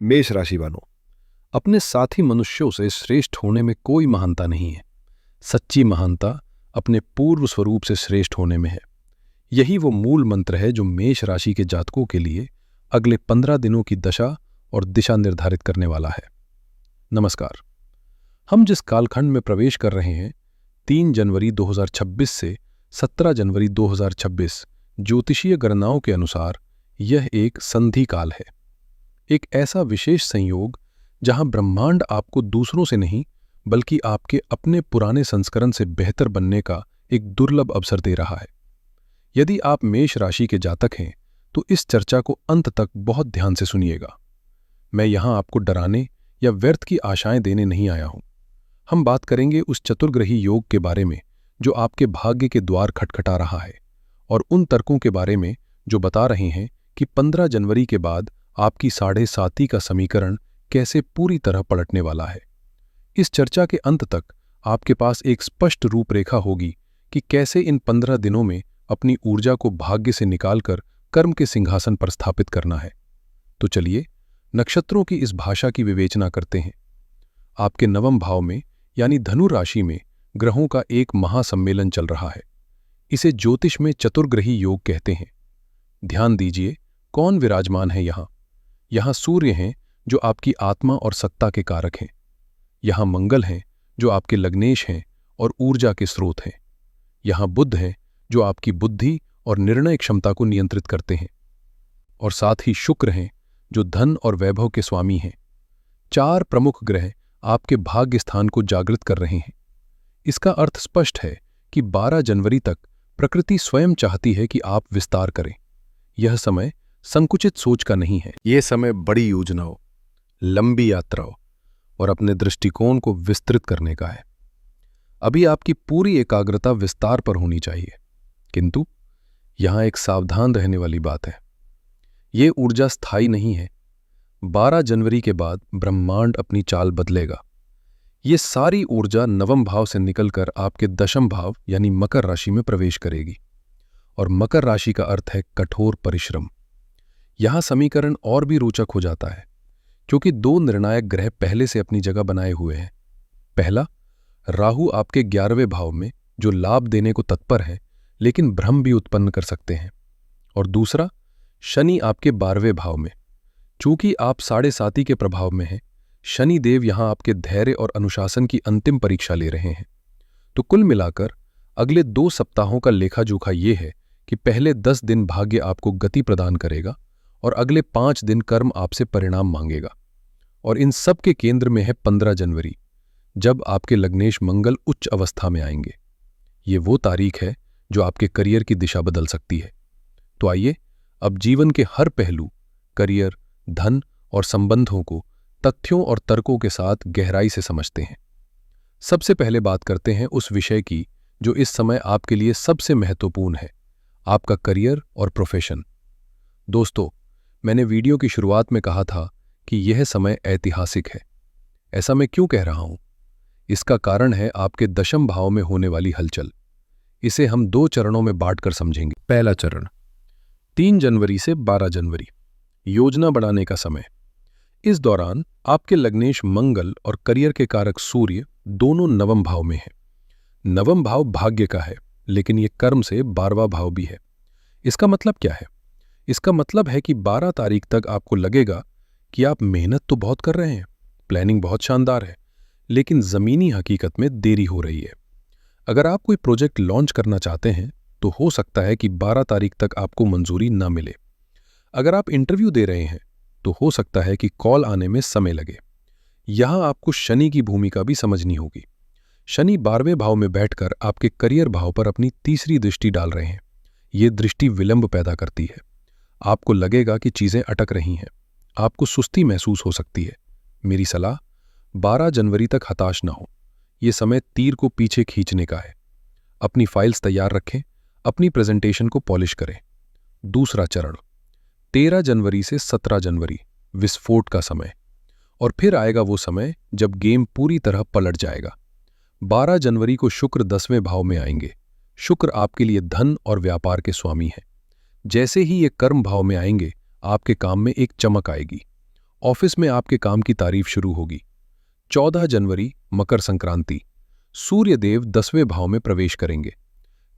मेष राशि वालों, अपने साथी मनुष्यों से श्रेष्ठ होने में कोई महानता नहीं है। सच्ची महानता अपने पूर्व स्वरूप से श्रेष्ठ होने में है। यही वो मूल मंत्र है जो मेष राशि के जातकों के लिए अगले 15 दिनों की दशा और दिशा निर्धारित करने वाला है। नमस्कार। हम जिस कालखंड में प्रवेश कर रहे हैं, 3 जनवरी 2026 से 17 जनवरी 2026 ज्योतिषीय गणनाओं के अनुसार यह एक संधि काल है। एक ऐसा विशेष संयोग जहां ब्रह्मांड आपको दूसरों से नहीं बल्कि आपके अपने पुराने संस्करण से बेहतर बनने का एक दुर्लभ अवसर दे रहा है। यदि आप मेष राशि के जातक हैं तो इस चर्चा को अंत तक बहुत ध्यान से सुनिएगा। मैं यहां आपको डराने या व्यर्थ की आशाएं देने नहीं आया हूं। हम बात करेंगे उस चतुर्ग्रही योग के बारे में जो आपके भाग्य के द्वार खटखटा रहा है, और उन तर्कों के बारे में जो बता रहे हैं कि 15 जनवरी के बाद आपकी 7.5 का समीकरण कैसे पूरी तरह पलटने वाला है। इस चर्चा के अंत तक आपके पास एक स्पष्ट रूपरेखा होगी कि कैसे इन 15 दिनों में अपनी ऊर्जा को भाग्य से निकालकर कर्म के सिंहासन पर स्थापित करना है। तो चलिए नक्षत्रों की इस भाषा की विवेचना करते हैं। आपके नवम भाव में यानी धनु राशि में ग्रहों का एक महासम्मेलन चल रहा है। इसे ज्योतिष में चतुर्ग्रही योग कहते हैं। ध्यान दीजिए कौन विराजमान है यहाँ। यहाँ सूर्य हैं जो आपकी आत्मा और सत्ता के कारक हैं। यहाँ मंगल हैं जो आपके लग्नेश हैं और ऊर्जा के स्रोत हैं। यहाँ बुध हैं जो आपकी बुद्धि और निर्णय क्षमता को नियंत्रित करते हैं। और साथ ही शुक्र हैं जो धन और वैभव के स्वामी हैं। 4 प्रमुख ग्रह आपके भाग्य स्थान को जागृत कर रहे हैं। इसका अर्थ स्पष्ट है कि 12 जनवरी तक प्रकृति स्वयं चाहती है कि आप विस्तार करें। यह समय संकुचित सोच का नहीं है। यह समय बड़ी योजनाओं, लंबी यात्राओं और अपने दृष्टिकोण को विस्तृत करने का है। अभी आपकी पूरी एकाग्रता विस्तार पर होनी चाहिए, किंतु यहां एक सावधान रहने वाली बात है। ये ऊर्जा स्थायी नहीं है। 12 जनवरी के बाद ब्रह्मांड अपनी चाल बदलेगा। ये सारी ऊर्जा नवम भाव से निकलकर आपके दशम भाव यानी मकर राशि में प्रवेश करेगी। और मकर राशि का अर्थ है कठोर परिश्रम। यहां समीकरण और भी रोचक हो जाता है, क्योंकि 2 निर्णायक ग्रह पहले से अपनी जगह बनाए हुए हैं। पहला, राहु आपके 11वें भाव में जो लाभ देने को तत्पर है लेकिन भ्रम भी उत्पन्न कर सकते हैं। और दूसरा, शनि आपके 12वें भाव में। चूंकि आप 7.5 के प्रभाव में हैं, शनि देव यहां आपके धैर्य और अनुशासन की अंतिम परीक्षा ले रहे हैं। तो कुल मिलाकर अगले 2 सप्ताहों का लेखा जोखा ये है कि पहले 10 दिन भाग्य आपको गति प्रदान करेगा और अगले 5 दिन कर्म आपसे परिणाम मांगेगा। और इन सब के केंद्र में है 15 जनवरी, जब आपके लग्नेश मंगल उच्च अवस्था में आएंगे। ये वो तारीख है जो आपके करियर की दिशा बदल सकती है। तो आइए अब जीवन के हर पहलू, करियर, धन और संबंधों को तथ्यों और तर्कों के साथ गहराई से समझते हैं। सबसे पहले बात करते हैं उस विषय की जो इस समय आपके लिए सबसे महत्वपूर्ण है, आपका करियर और प्रोफेशन। दोस्तों, मैंने वीडियो की शुरुआत में कहा था कि यह समय ऐतिहासिक है। ऐसा मैं क्यों कह रहा हूं? इसका कारण है आपके दशम भाव में होने वाली हलचल। इसे हम 2 चरणों में बांटकर समझेंगे। पहला चरण 3 जनवरी से 12 जनवरी, योजना बढ़ाने का समय। इस दौरान आपके लग्नेश मंगल और करियर के कारक सूर्य दोनों नवम भाव में हैं। नवम भाव भाग्य का है, लेकिन यह कर्म से 12वां भाव भी है। इसका मतलब क्या है? इसका मतलब है कि 12 तारीख तक आपको लगेगा कि आप मेहनत तो बहुत कर रहे हैं, प्लानिंग बहुत शानदार है, लेकिन जमीनी हकीकत में देरी हो रही है। अगर आप कोई प्रोजेक्ट लॉन्च करना चाहते हैं तो हो सकता है कि 12 तारीख तक आपको मंजूरी ना मिले। अगर आप इंटरव्यू दे रहे हैं तो हो सकता है कि कॉल आने में समय लगे। यहां आपको शनि की भूमिका भी समझनी होगी। शनि 12वें भाव में बैठकर आपके करियर भाव पर अपनी तीसरी दृष्टि डाल रहे हैं। ये दृष्टि विलंब पैदा करती है। आपको लगेगा कि चीजें अटक रही हैं। आपको सुस्ती महसूस हो सकती है। मेरी सलाह, 12 जनवरी तक हताश ना हो। ये समय तीर को पीछे खींचने का है। अपनी फाइल्स तैयार रखें, अपनी प्रेजेंटेशन को पॉलिश करें। दूसरा चरण 13 जनवरी से 17 जनवरी, विस्फोट का समय। और फिर आएगा वो समय जब गेम पूरी तरह पलट जाएगा। 12 जनवरी को शुक्र 10वें भाव में आएंगे। शुक्र आपके लिए धन और व्यापार के स्वामी हैं। जैसे ही ये कर्म भाव में आएंगे, आपके काम में एक चमक आएगी ऑफिस में आपके काम की तारीफ शुरू होगी। 14 जनवरी मकर संक्रांति, सूर्यदेव 10वें भाव में प्रवेश करेंगे।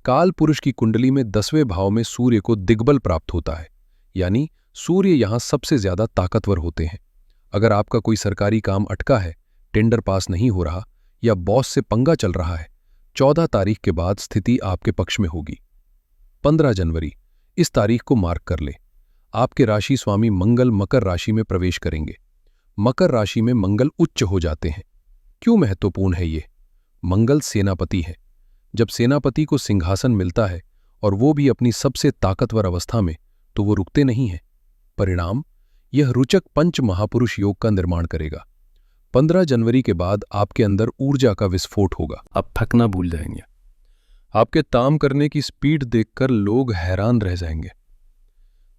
काल पुरुष की कुंडली में 10वें भाव में सूर्य को दिग्बल प्राप्त होता है, यानी सूर्य यहां सबसे ज्यादा ताकतवर होते हैं। अगर आपका कोई सरकारी काम अटका है, टेंडर पास नहीं हो रहा या बॉस से पंगा चल रहा है, 14 तारीख के बाद स्थिति आपके पक्ष में होगी। 15 जनवरी, इस तारीख को मार्क कर ले। आपके राशि स्वामी मंगल मकर राशि में प्रवेश करेंगे। मकर राशि में मंगल उच्च हो जाते हैं। क्यों महत्वपूर्ण है ये? मंगल सेनापति है। जब सेनापति को सिंहासन मिलता है और वो भी अपनी सबसे ताकतवर अवस्था में, तो वो रुकते नहीं हैं। परिणाम, यह रुचक पंच महापुरुष योग का निर्माण करेगा। 15 जनवरी के बाद आपके अंदर ऊर्जा का विस्फोट होगा। आप थकना भूल जाएंगे। आपके काम करने की स्पीड देखकर लोग हैरान रह जाएंगे।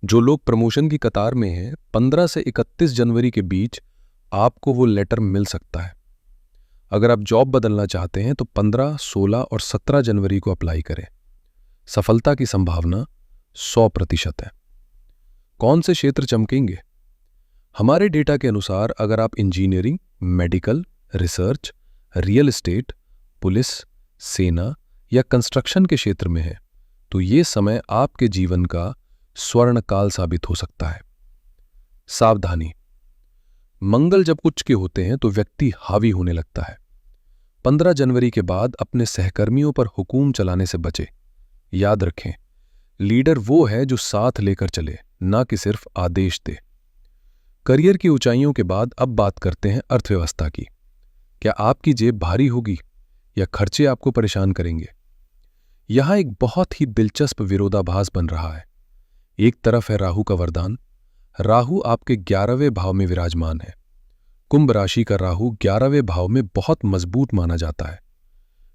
जो लोग प्रमोशन की कतार में हैं, 15 से 31 जनवरी के बीच आपको वो लेटर मिल सकता है। अगर आप जॉब बदलना चाहते हैं तो 15, 16 और 17 जनवरी को अप्लाई करें। सफलता की संभावना 100% है। कौन से क्षेत्र चमकेंगे? हमारे डेटा के अनुसार अगर आप engineering, medical, research, real estate, police, सेना या कंस्ट्रक्शन के क्षेत्र में हैं, तो ये समय आपके जीवन का स्वर्ण काल साबित हो सकता है। सावधानी, मंगल जब उच्च के होते हैं तो व्यक्ति हावी होने लगता है। 15 जनवरी के बाद अपने सहकर्मियों पर हुकूम चलाने से बचे। याद रखें, लीडर वो है जो साथ लेकर चले, ना कि सिर्फ आदेश दे। करियर की ऊंचाइयों के बाद अब बात करते हैं अर्थव्यवस्था की। क्या आपकी जेब भारी होगी या खर्चे आपको परेशान करेंगे? यहां एक बहुत ही दिलचस्प विरोधाभास बन रहा है। एक तरफ है राहु का वरदान। राहु आपके 11वें भाव में विराजमान है। कुंभ राशि का राहु 11वें भाव में बहुत मजबूत माना जाता है।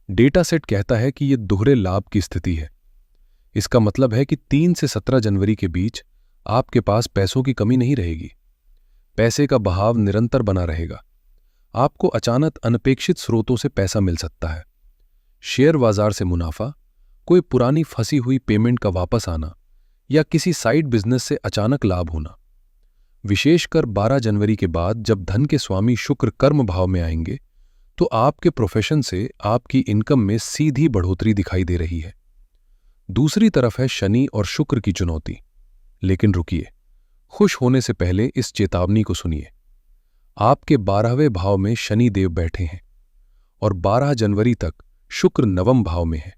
डेटा सेट कहता है कि यह दोहरे लाभ की स्थिति है। इसका मतलब है कि 3 से 17 जनवरी के बीच आपके पास पैसों की कमी नहीं रहेगी। पैसे का बहाव निरंतर बना रहेगा। आपको अचानक अनपेक्षित स्रोतों से पैसा मिल सकता है। शेयर बाजार से मुनाफा, कोई पुरानी फंसी हुई पेमेंट का वापस आना या किसी साइड बिजनेस से अचानक लाभ होना। विशेषकर 12 जनवरी के बाद जब धन के स्वामी शुक्र कर्म भाव में आएंगे, तो आपके प्रोफेशन से आपकी इनकम में सीधी बढ़ोतरी दिखाई दे रही है। दूसरी तरफ है शनि और शुक्र की चुनौती। लेकिन रुकिए, खुश होने से पहले इस चेतावनी को सुनिए। आपके 12वें भाव में शनि देव बैठे हैं और 12 जनवरी तक शुक्र 9वें भाव में है।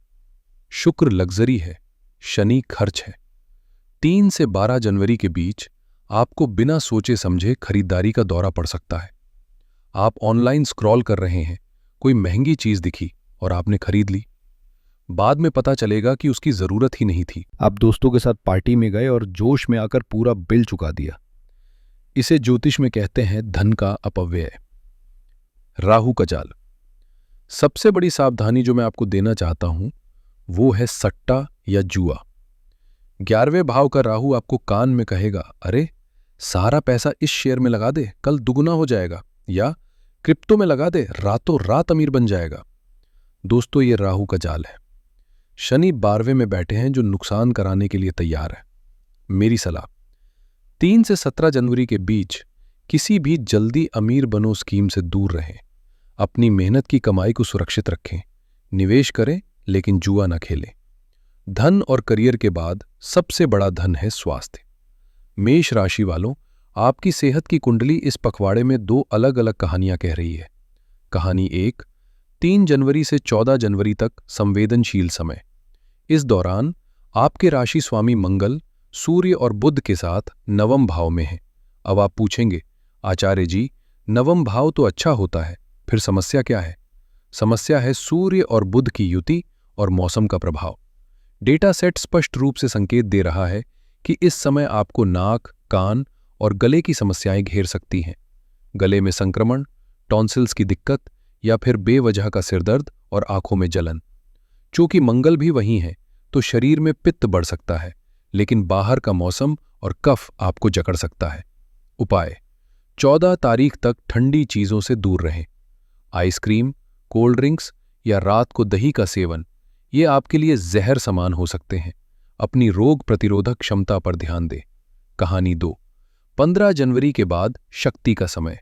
शुक्र लग्जरी है, शनि खर्च है। 3 से 12 जनवरी के बीच आपको बिना सोचे समझे खरीदारी का दौरा पड़ सकता है। आप ऑनलाइन स्क्रॉल कर रहे हैं, कोई महंगी चीज दिखी और आपने खरीद ली। बाद में पता चलेगा कि उसकी जरूरत ही नहीं थी। आप दोस्तों के साथ पार्टी में गए और जोश में आकर पूरा बिल चुका दिया। इसे ज्योतिष में कहते हैं धन का अपव्यय। राहु का जाल। सबसे बड़ी सावधानी जो मैं आपको देना चाहता हूं वो है सट्टा या जुआ। 11वें भाव का राहु आपको कान में कहेगा, अरे सारा पैसा इस शेयर में लगा दे, कल दुगुना हो जाएगा, या क्रिप्टो में लगा दे, रातों रात अमीर बन जाएगा। दोस्तों, ये राहु का जाल है। शनि 12वें में बैठे हैं जो नुकसान कराने के लिए तैयार है। मेरी सलाह, 3 से 17 जनवरी के बीच किसी भी जल्दी अमीर बनो स्कीम से दूर रहें। अपनी मेहनत की कमाई को सुरक्षित रखें। निवेश करें लेकिन जुआ न खेलें। धन और करियर के बाद सबसे बड़ा धन है स्वास्थ्य। मेष राशि वालों, आपकी सेहत की कुंडली इस पखवाड़े में 2 अलग अलग कहानियां कह रही है। कहानी 1, 3 जनवरी से 14 जनवरी तक संवेदनशील समय। इस दौरान आपके राशि स्वामी मंगल सूर्य और बुध के साथ 9वें भाव में है। अब आप पूछेंगे, आचार्य जी 9वां भाव तो अच्छा होता है, फिर समस्या क्या है? समस्या है सूर्य और बुध की युति और मौसम का प्रभाव। डेटा सेट स्पष्ट रूप से संकेत दे रहा है कि इस समय आपको नाक, कान और गले की समस्याएं घेर सकती हैं। गले में संक्रमण, टॉन्सिल्स की दिक्कत या फिर बेवजह का सिरदर्द और आंखों में जलन। चूंकि मंगल भी वहीं है तो शरीर में पित्त बढ़ सकता है, लेकिन बाहर का मौसम और कफ आपको जकड़ सकता है। उपाय: 14 तारीख तक ठंडी चीजों से दूर रहें। आइसक्रीम, कोल्ड ड्रिंक्स या रात को दही का सेवन, ये आपके लिए जहर समान हो सकते हैं। अपनी रोग प्रतिरोधक क्षमता पर ध्यान दें। कहानी 2, 15 जनवरी के बाद शक्ति का समय।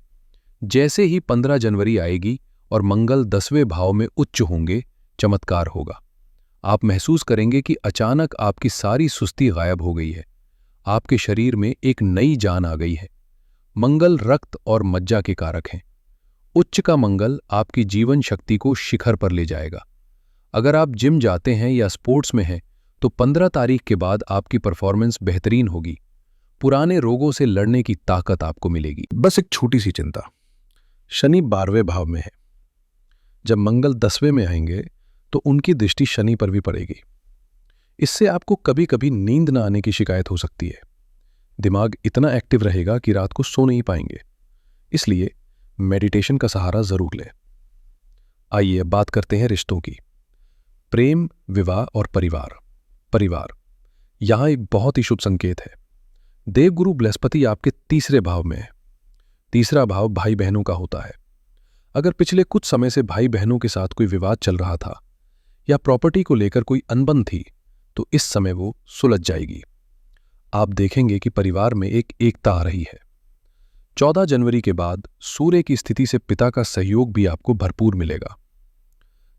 जैसे ही 15 जनवरी आएगी और मंगल 10वें भाव में उच्च होंगे, चमत्कार होगा। आप महसूस करेंगे कि अचानक आपकी सारी सुस्ती गायब हो गई है। आपके शरीर में एक नई जान आ गई है। मंगल रक्त और मज्जा के कारक हैं। उच्च का मंगल आपकी जीवन शक्ति को शिखर पर ले जाएगा। अगर आप जिम जाते हैं या स्पोर्ट्स में हैं, तो 15 तारीख के बाद आपकी परफॉर्मेंस बेहतरीन होगी। पुराने रोगों से लड़ने की ताकत आपको मिलेगी। बस एक छोटी सी चिंता, शनि 12वें भाव में है। जब मंगल 10वें में आएंगे तो उनकी दृष्टि शनि पर भी पड़ेगी। इससे आपको कभी कभी नींद न आने की शिकायत हो सकती है। दिमाग इतना एक्टिव रहेगा कि रात को सो नहीं पाएंगे। इसलिए मेडिटेशन का सहारा जरूर लें। आइए अब बात करते हैं रिश्तों की। प्रेम, विवाह और परिवार यहां एक बहुत ही शुभ संकेत है। देवगुरु बृहस्पति आपके 3रे भाव में है। 3रा भाव भाई बहनों का होता है। अगर पिछले कुछ समय से भाई बहनों के साथ कोई विवाद चल रहा था या प्रॉपर्टी को लेकर कोई अनबन थी, तो इस समय वो सुलझ जाएगी। आप देखेंगे कि परिवार में एक एकता आ रही है। 14 जनवरी के बाद सूर्य की स्थिति से पिता का सहयोग भी आपको भरपूर मिलेगा।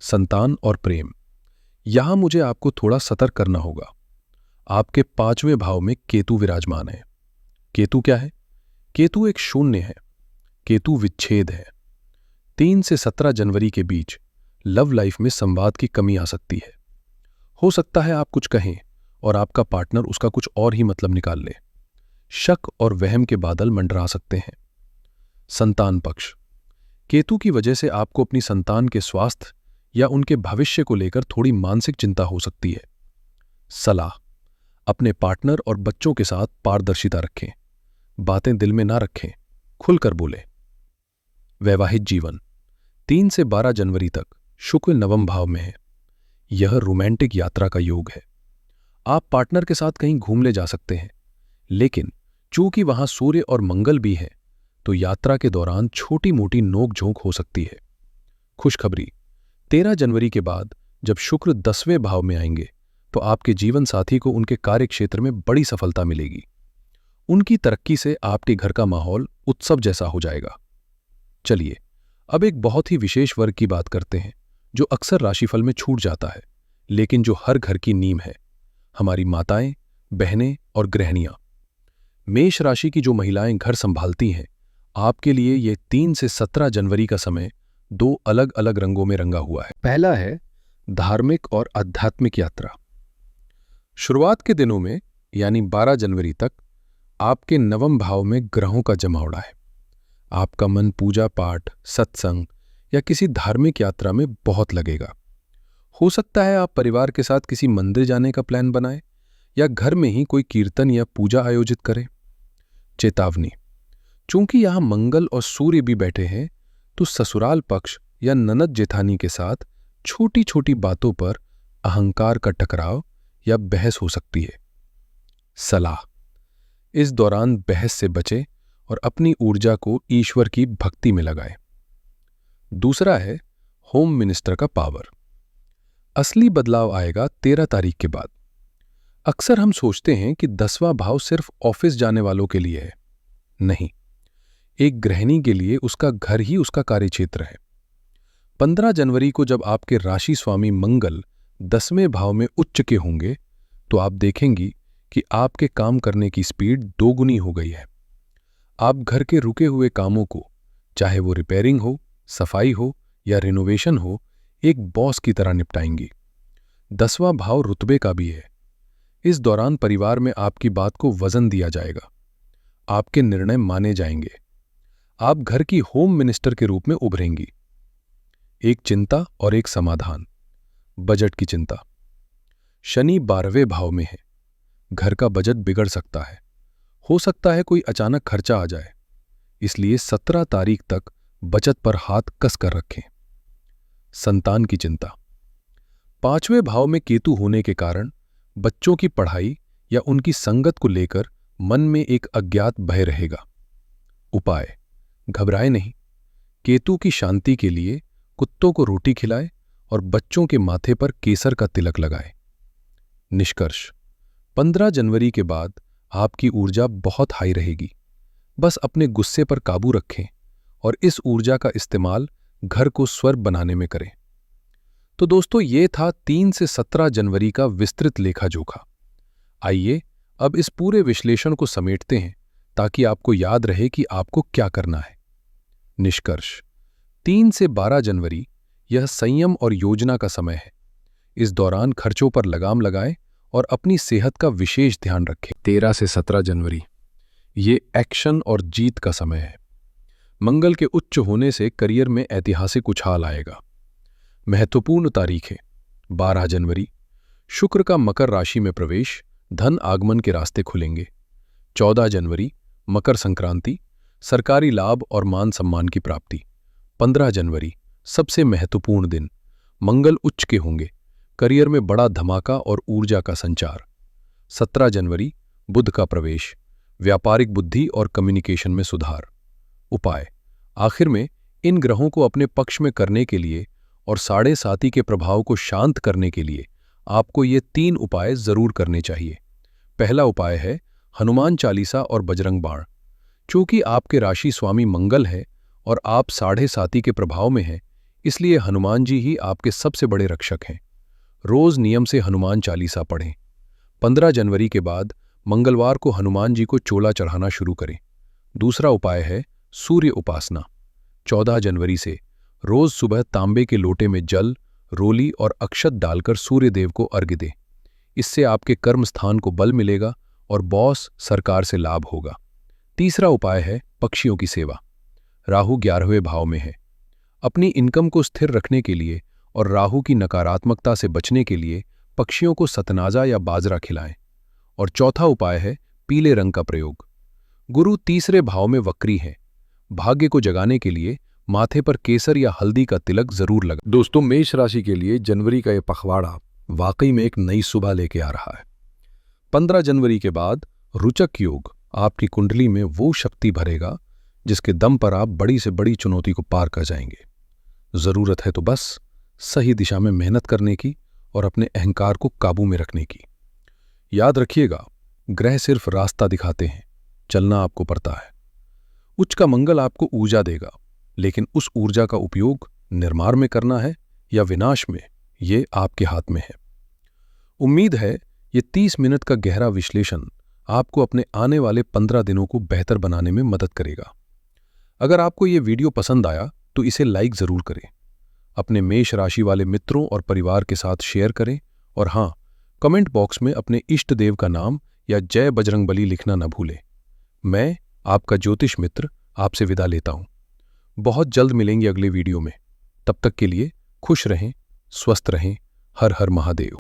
संतान और प्रेम, यहां मुझे आपको थोड़ा सतर्क करना होगा। आपके 5वें भाव में केतु विराजमान है। केतु क्या है? केतु एक शून्य है। केतु विच्छेद है। 3 से 17 जनवरी के बीच लव लाइफ में संवाद की कमी आ सकती है। हो सकता है आप कुछ कहें और आपका पार्टनर उसका कुछ और ही मतलब निकाल ले। शक और वहम के बादल मंडरा सकते हैं। संतान पक्ष, केतु की वजह से आपको अपनी संतान के स्वास्थ्य या उनके भविष्य को लेकर थोड़ी मानसिक चिंता हो सकती है। सलाह, अपने पार्टनर और बच्चों के साथ पारदर्शिता रखें। बातें दिल में ना रखें, खुलकर बोलें। वैवाहिक जीवन, 3 से 12 जनवरी तक शुक्र 9वें भाव में है। यह रोमांटिक यात्रा का योग है। आप पार्टनर के साथ कहीं घूमने जा सकते हैं, लेकिन चूंकि वहां सूर्य और मंगल भी है, तो यात्रा के दौरान छोटी मोटी नोक-झोंक हो सकती है। खुशखबरी, 13 जनवरी के बाद जब शुक्र 10वें भाव में आएंगे, तो आपके जीवन साथी को उनके कार्य क्षेत्र में बड़ी सफलता मिलेगी। उनकी तरक्की से आपके घर का माहौल उत्सव जैसा हो जाएगा। चलिए अब एक बहुत ही विशेष वर्ग की बात करते हैं, जो अक्सर राशिफल में छूट जाता है, लेकिन जो हर घर की नींव है। हमारी माताएं, बहनें और गृहिणियां। मेष राशि की जो महिलाएं घर संभालती हैं, आपके लिए ये 3 से 17 जनवरी का समय 2 अलग अलग रंगों में रंगा हुआ है। पहला है धार्मिक और आध्यात्मिक यात्रा। शुरुआत के दिनों में यानी 12 जनवरी तक आपके 9वें भाव में ग्रहों का जमावड़ा है। आपका मन पूजा पाठ, सत्संग या किसी धार्मिक यात्रा में बहुत लगेगा। हो सकता है आप परिवार के साथ किसी मंदिर जाने का प्लान बनाएं या घर में ही कोई कीर्तन या पूजा आयोजित करें। चेतावनी, चूंकि यहां मंगल और सूर्य भी बैठे हैं, तो ससुराल पक्ष या ननद जेठानी के साथ छोटी छोटी बातों पर अहंकार का टकराव या बहस हो सकती है। सलाह, इस दौरान बहस से बचें और अपनी ऊर्जा को ईश्वर की भक्ति में लगाएं। दूसरा है होम मिनिस्टर का पावर। असली बदलाव आएगा 13 तारीख के बाद। अक्सर हम सोचते हैं कि 10वां भाव सिर्फ ऑफिस जाने वालों के लिए है। नहीं, एक गृहिणी के लिए उसका घर ही उसका कार्यक्षेत्र है। 15 जनवरी को जब आपके राशि स्वामी मंगल 10वें भाव में उच्च के होंगे, तो आप देखेंगी कि आपके काम करने की स्पीड 2 गुनी हो गई है। आप घर के रुके हुए कामों को, चाहे वो रिपेयरिंग हो, सफाई हो या रिनोवेशन हो, एक बॉस की तरह निपटाएंगी। 10वां भाव रुतबे का भी है। इस दौरान परिवार में आपकी बात को वजन दिया जाएगा। आपके निर्णय माने जाएंगे। आप घर की होम मिनिस्टर के रूप में उभरेंगी। एक चिंता और एक समाधान। बजट की चिंता। शनि 12वें भाव में है। घर का बजट बिगड़ सकता है। हो सकता है कोई अचानक खर्चा आ जाए, इसलिए 17 तारीख तक बचत पर हाथ कस कर रखें। संतान की चिंता। 5वें भाव में केतु होने के कारण बच्चों की पढ़ाई या उनकी संगत को लेकर मन में एक अज्ञात भय रहेगा। उपाय, घबराए नहीं। केतु की शांति के लिए कुत्तों को रोटी खिलाए और बच्चों के माथे पर केसर का तिलक लगाए। निष्कर्ष, 15 जनवरी के बाद आपकी ऊर्जा बहुत हाई रहेगी। बस अपने गुस्से पर काबू रखें और इस ऊर्जा का इस्तेमाल घर को स्वर्ग बनाने में करें। तो दोस्तों, ये था 3 से 17 जनवरी का विस्तृत लेखा जोखा। आइए अब इस पूरे विश्लेषण को समेटते हैं ताकि आपको याद रहे कि आपको क्या करना है। निष्कर्ष: 3 से 12 जनवरी यह संयम और योजना का समय है। इस दौरान खर्चों पर लगाम लगाएं और अपनी सेहत का विशेष ध्यान रखें। 13 से 17 जनवरी ये एक्शन और जीत का समय है। मंगल के उच्च होने से करियर में ऐतिहासिक उछाल आएगा। महत्वपूर्ण तारीखें: 12 जनवरी शुक्र का मकर राशि में प्रवेश, धन आगमन के रास्ते खुलेंगे। 14 जनवरी मकर संक्रांति, सरकारी लाभ और मान सम्मान की प्राप्ति। 15 जनवरी सबसे महत्वपूर्ण दिन, मंगल उच्च के होंगे, करियर में बड़ा धमाका और ऊर्जा का संचार। 17 जनवरी बुध का प्रवेश, व्यापारिक बुद्धि और कम्युनिकेशन में सुधार। उपाय: आखिर में इन ग्रहों को अपने पक्ष में करने के लिए और साढ़े साती के प्रभाव को शांत करने के लिए आपको ये 3 उपाय जरूर करने चाहिए। पहला उपाय है हनुमान चालीसा और बजरंग बाण। चूंकि आपके राशि स्वामी मंगल है और आप साढ़े साती के प्रभाव में हैं, इसलिए हनुमान जी ही आपके सबसे बड़े रक्षक हैं। रोज नियम से हनुमान चालीसा पढ़ें। 15 जनवरी के बाद मंगलवार को हनुमान जी को चोला चढ़ाना शुरू करें। दूसरा उपाय है सूर्य उपासना। 14 जनवरी से रोज सुबह तांबे के लोटे में जल, रोली और अक्षत डालकर सूर्य देव को अर्घ्य दें। इससे आपके कर्म स्थान को बल मिलेगा और बॉस, सरकार से लाभ होगा। तीसरा उपाय है पक्षियों की सेवा। राहु 11वें भाव में है। अपनी इनकम को स्थिर रखने के लिए और राहु की नकारात्मकता से बचने के लिए पक्षियों को सतनाजा या बाजरा खिलाएं। और चौथा उपाय है पीले रंग का प्रयोग। गुरु 3रे भाव में वक्री है। भाग्य को जगाने के लिए माथे पर केसर या हल्दी का तिलक जरूर लगा। दोस्तों, मेष राशि के लिए जनवरी का यह पखवाड़ा वाकई में एक नई सुबह लेके आ रहा है। 15 जनवरी के बाद रुचक योग आपकी कुंडली में वो शक्ति भरेगा जिसके दम पर आप बड़ी से बड़ी चुनौती को पार कर जाएंगे। जरूरत है तो बस सही दिशा में मेहनत करने की और अपने अहंकार को काबू में रखने की। याद रखिएगा, ग्रह सिर्फ रास्ता दिखाते हैं, चलना आपको पड़ता है। उच्च का मंगल आपको ऊर्जा देगा, लेकिन उस ऊर्जा का उपयोग निर्माण में करना है या विनाश में, ये आपके हाथ में है। उम्मीद है ये 30 मिनट का गहरा विश्लेषण आपको अपने आने वाले 15 दिनों को बेहतर बनाने में मदद करेगा। अगर आपको ये वीडियो पसंद आया तो इसे लाइक जरूर करें, अपने मेष राशि वाले मित्रों और परिवार के साथ शेयर करें और हाँ, कमेंट बॉक्स में अपने इष्ट देव का नाम या जय बजरंगबली लिखना न भूलें। मैं आपका ज्योतिष मित्र आपसे विदा लेता हूं। बहुत जल्द मिलेंगे अगले वीडियो में। तब तक के लिए खुश रहें, स्वस्थ रहें। हर हर महादेव।